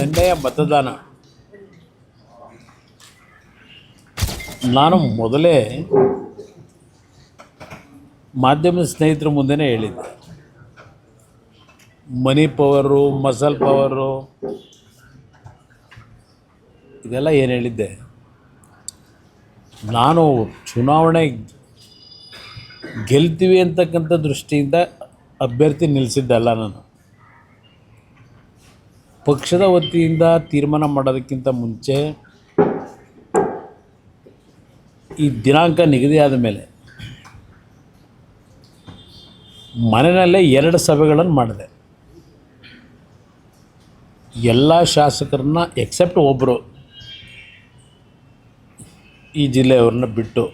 ನಿನ್ನೆಯ ಮತದಾನ ನಾನು ಮೊದಲೇ ಮಾಧ್ಯಮ ಸ್ನೇಹಿತರ ಮುಂದೆನೇ ಹೇಳಿದ್ದೆ. ಮನಿ ಪವರು, ಮಸಲ್ ಪವರು ಇದೆಲ್ಲ ಏನು ಹೇಳಿದ್ದೆ. ನಾನು ಚುನಾವಣೆ ಗೆಲ್ತೀವಿ ಅಂತಕ್ಕಂಥ ದೃಷ್ಟಿಯಿಂದ ಅಭ್ಯರ್ಥಿ ನಿಲ್ಲಿಸಿದ್ದಲ್ಲ. ನಾನು ಪಕ್ಷದ ವತಿಯಿಂದ ತೀರ್ಮಾನ ಮಾಡೋದಕ್ಕಿಂತ ಮುಂಚೆ ಈ ದಿನಾಂಕ ನಿಗದಿಯಾದ ಮೇಲೆ ಮನೆಯಲ್ಲೇ 2 ಸಭೆಗಳನ್ನು ಮಾಡಿದೆ. ಎಲ್ಲ ಶಾಸಕರನ್ನ ಎಕ್ಸೆಪ್ಟ್ ಒಬ್ಬರು ಈ ಜಿಲ್ಲೆಯವ್ರನ್ನ ಬಿಟ್ಟು,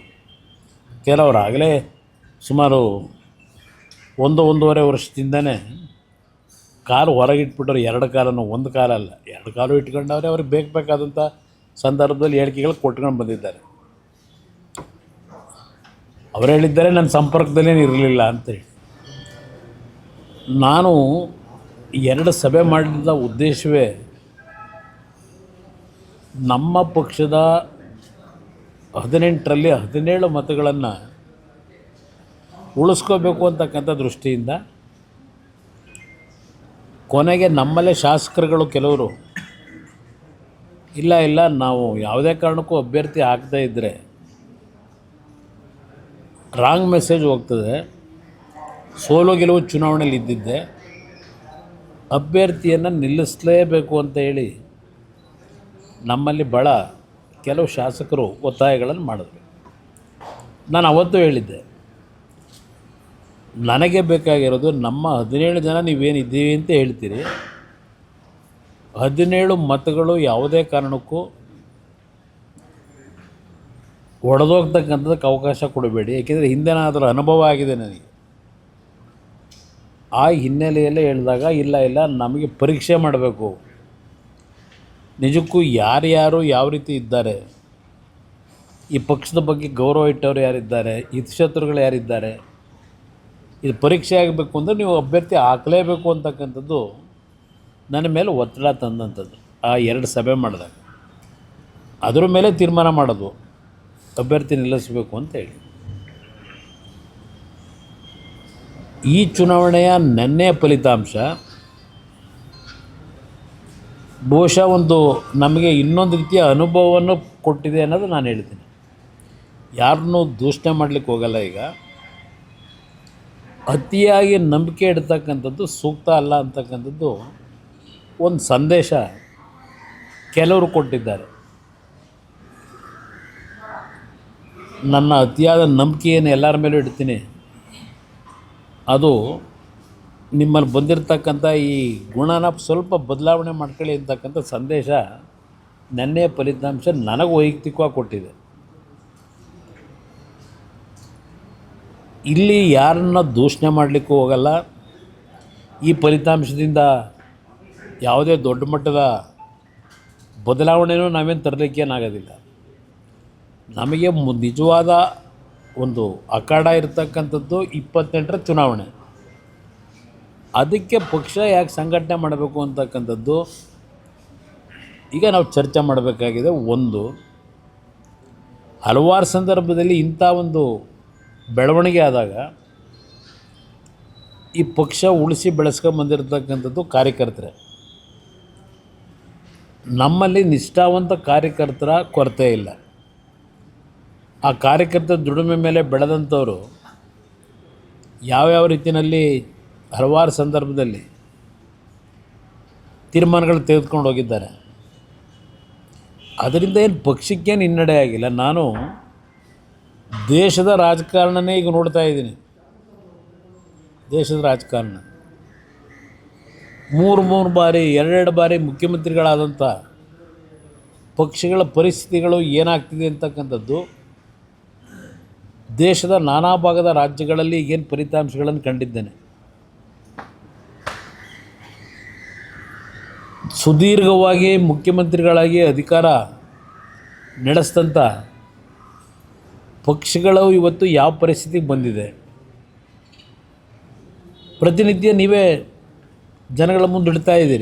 ಕೆಲವರು ಆಗಲೇ ಸುಮಾರು 1-1.5 ವರ್ಷದಿಂದನೇ ಕಾಲು ಹೊರಗಿಟ್ಬಿಟ್ಟವ್ರು. 2 ಕಾಲನ್ನು, 1 ಕಾಲಲ್ಲ 2 ಕಾಲು ಇಟ್ಕೊಂಡವ್ರೆ. ಅವ್ರಿಗೆ ಬೇಕಾದಂಥ ಸಂದರ್ಭದಲ್ಲಿ ಹೇಳಿಕೆಗಳು ಕೊಟ್ಕೊಂಡು ಬಂದಿದ್ದಾರೆ. ಅವರು ಹೇಳಿದ್ದಾರೆ ನನ್ನ ಸಂಪರ್ಕದಲ್ಲೇನು ಇರಲಿಲ್ಲ ಅಂತೇಳಿ. ನಾನು 2 ಸಭೆ ಮಾಡಿದ ಉದ್ದೇಶವೇ ನಮ್ಮ ಪಕ್ಷದ 18ರಲ್ಲಿ 17 ಮತಗಳನ್ನು ಉಳಿಸ್ಕೋಬೇಕು ಅಂತಕ್ಕಂಥ ದೃಷ್ಟಿಯಿಂದ. ಕೊನೆಗೆ ನಮ್ಮಲ್ಲೇ ಶಾಸಕರುಗಳು ಕೆಲವರು ಇಲ್ಲ ನಾವು ಯಾವುದೇ ಕಾರಣಕ್ಕೂ ಅಭ್ಯರ್ಥಿ ಆಗದೇ ಇದ್ದರೆ ರಾಂಗ್ ಮೆಸೇಜ್ ಹೋಗ್ತದೆ, ಸೋಲು ಗೆಲುವು ಚುನಾವಣೆಯಲ್ಲಿ ಇದ್ದಿದ್ದೆ, ಅಭ್ಯರ್ಥಿಯನ್ನು ನಿಲ್ಲಿಸಲೇಬೇಕು ಅಂತ ಹೇಳಿ ನಮ್ಮಲ್ಲಿ ಭಾಳ ಕೆಲವು ಶಾಸಕರು ಒತ್ತಾಯಗಳನ್ನು ಮಾಡಿದ್ರು. ನಾನು ಅವತ್ತು ಹೇಳಿದ್ದೆ, ನನಗೆ ಬೇಕಾಗಿರೋದು ನಮ್ಮ 17 ಜನ ನೀವೇನಿದ್ದೀವಿ ಅಂತ ಹೇಳ್ತೀರಿ, 17 ಮತಗಳು ಯಾವುದೇ ಕಾರಣಕ್ಕೂ ಒಡೆದೋಗ್ತಕ್ಕಂಥದ್ದಕ್ಕೆ ಅವಕಾಶ ಕೊಡಬೇಡಿ. ಏಕೆಂದರೆ ಹಿಂದೆನಾದರೂ ಅನುಭವ ಆಗಿದೆ ನನಗೆ. ಆ ಹಿನ್ನೆಲೆಯಲ್ಲೇ ಹೇಳಿದಾಗ ಇಲ್ಲ ನಮಗೆ ಪರೀಕ್ಷೆ ಮಾಡಬೇಕು, ನಿಜಕ್ಕೂ ಯಾರ್ಯಾರು ಯಾವ ರೀತಿ ಇದ್ದಾರೆ, ಈ ಪಕ್ಷದ ಬಗ್ಗೆ ಗೌರವ ಇಟ್ಟವರು ಯಾರಿದ್ದಾರೆ, ಹಿತಶತ್ರುಗಳು ಯಾರಿದ್ದಾರೆ, ಇದು ಪರೀಕ್ಷೆ ಆಗಬೇಕು ಅಂದರೆ ನೀವು ಅಭ್ಯರ್ಥಿ ಹಾಕಲೇಬೇಕು ಅಂತಕ್ಕಂಥದ್ದು ನನ್ನ ಮೇಲೆ ಒತ್ತಡ ತಂದಂಥದ್ದು. ಆ 2 ಸಭೆ ಮಾಡಿದಾಗ ಅದರ ಮೇಲೆ ತೀರ್ಮಾನ ಮಾಡೋದು ಅಭ್ಯರ್ಥಿ ನಿಲ್ಲಿಸಬೇಕು ಅಂತೇಳಿ. ಈ ಚುನಾವಣೆಯ ನೆನ್ನೆಯ ಫಲಿತಾಂಶ ಬಹುಶಃ ಒಂದು ನಮಗೆ ಇನ್ನೊಂದು ರೀತಿಯ ಅನುಭವವನ್ನು ಕೊಟ್ಟಿದೆ ಅನ್ನೋದು ನಾನು ಹೇಳ್ತೀನಿ. ಯಾರನ್ನೂ ದೂಷಣೆ ಮಾಡಲಿಕ್ಕೆ ಹೋಗಲ್ಲ. ಈಗ ಅತಿಯಾಗಿ ನಂಬಿಕೆ ಇಡ್ತಕ್ಕಂಥದ್ದು ಸೂಕ್ತ ಅಲ್ಲ ಅಂತಕ್ಕಂಥದ್ದು ಒಂದು ಸಂದೇಶ ಕೆಲವರು ಕೊಟ್ಟಿದ್ದಾರೆ. ನನ್ನ ಅತಿಯಾದ ನಂಬಿಕೆಯನ್ನು ಎಲ್ಲರ ಮೇಲೂ ಇಡ್ತೀನಿ, ಅದು ನಿಮ್ಮಲ್ಲಿ ಬಂದಿರತಕ್ಕಂಥ ಈ ಗುಣನ ಸ್ವಲ್ಪ ಬದಲಾವಣೆ ಮಾಡ್ಕೊಳ್ಳಿ ಅಂತಕ್ಕಂಥ ಸಂದೇಶ ನೆನ್ನೆಯ ಫಲಿತಾಂಶ ನನಗೆ ವೈಯಕ್ತಿಕವಾಗಿ ಕೊಟ್ಟಿದೆ. ಇಲ್ಲಿ ಯಾರನ್ನ ದೂಷಣೆ ಮಾಡಲಿಕ್ಕೂ ಹೋಗಲ್ಲ. ಈ ಫಲಿತಾಂಶದಿಂದ ಯಾವುದೇ ದೊಡ್ಡ ಮಟ್ಟದ ಬದಲಾವಣೆಯೂ ನಾವೇನು ತರಲಿಕ್ಕೇನಾಗೋದಿಲ್ಲ. ನಮಗೆ ನಿಜವಾದ ಒಂದು ಅಖಾಡ ಇರತಕ್ಕಂಥದ್ದು 28ರ ಚುನಾವಣೆ. ಅದಕ್ಕೆ ಪಕ್ಷ ಯಾಕೆ ಸಂಘಟನೆ ಮಾಡಬೇಕು ಅಂತಕ್ಕಂಥದ್ದು ಈಗ ನಾವು ಚರ್ಚೆ ಮಾಡಬೇಕಾಗಿದೆ. ಒಂದು, ಹಲವಾರು ಸಂದರ್ಭದಲ್ಲಿ ಇಂಥ ಒಂದು ಬೆಳವಣಿಗೆ ಆದಾಗ ಈ ಪಕ್ಷ ಉಳಿಸಿ ಬೆಳೆಸ್ಕೊಂಬಂದಿರತಕ್ಕಂಥದ್ದು ಕಾರ್ಯಕರ್ತರೇ. ನಮ್ಮಲ್ಲಿ ನಿಷ್ಠಾವಂತ ಕಾರ್ಯಕರ್ತರ ಕೊರತೆ ಇಲ್ಲ. ಆ ಕಾರ್ಯಕರ್ತರ ದುಡಿಮೆ ಮೇಲೆ ಬೆಳೆದಂಥವರು ಯಾವ್ಯಾವ ರೀತಿಯಲ್ಲಿ ಹಲವಾರು ಸಂದರ್ಭದಲ್ಲಿ ತೀರ್ಮಾನಗಳು ತೆಗೆದುಕೊಂಡು ಹೋಗಿದ್ದಾರೆ. ಅದರಿಂದ ಏನು ಪಕ್ಷಕ್ಕೇನು ಹಿನ್ನಡೆ ಆಗಿಲ್ಲ. ನಾನು ದೇಶದ ರಾಜಕಾರಣನೇ ಈಗ ನೋಡ್ತಾ ಇದ್ದೀನಿ. ದೇಶದ ರಾಜಕಾರಣ 3 ಬಾರಿ 2 ಬಾರಿ ಮುಖ್ಯಮಂತ್ರಿಗಳಾದಂಥ ಪಕ್ಷಗಳ ಪರಿಸ್ಥಿತಿಗಳು ಏನಾಗ್ತಿದೆ ಅಂತಕ್ಕಂಥದ್ದು ದೇಶದ ನಾನಾ ಭಾಗದ ರಾಜ್ಯಗಳಲ್ಲಿ ಏನು ಫಲಿತಾಂಶಗಳನ್ನು ಕಂಡಿದ್ದೇನೆ. ಸುದೀರ್ಘವಾಗಿ ಮುಖ್ಯಮಂತ್ರಿಗಳಾಗಿ ಅಧಿಕಾರ ನಡೆಸಿದಂಥ ಪಕ್ಷಗಳು ಇವತ್ತು ಯಾವ ಪರಿಸ್ಥಿತಿಗೆ ಬಂದಿದೆ. ಪ್ರತಿನಿತ್ಯ ನೀವೇ ಜನಗಳ ಮುಂದೆ ಇಡ್ತಾ ಇದ್ದೀರಿ.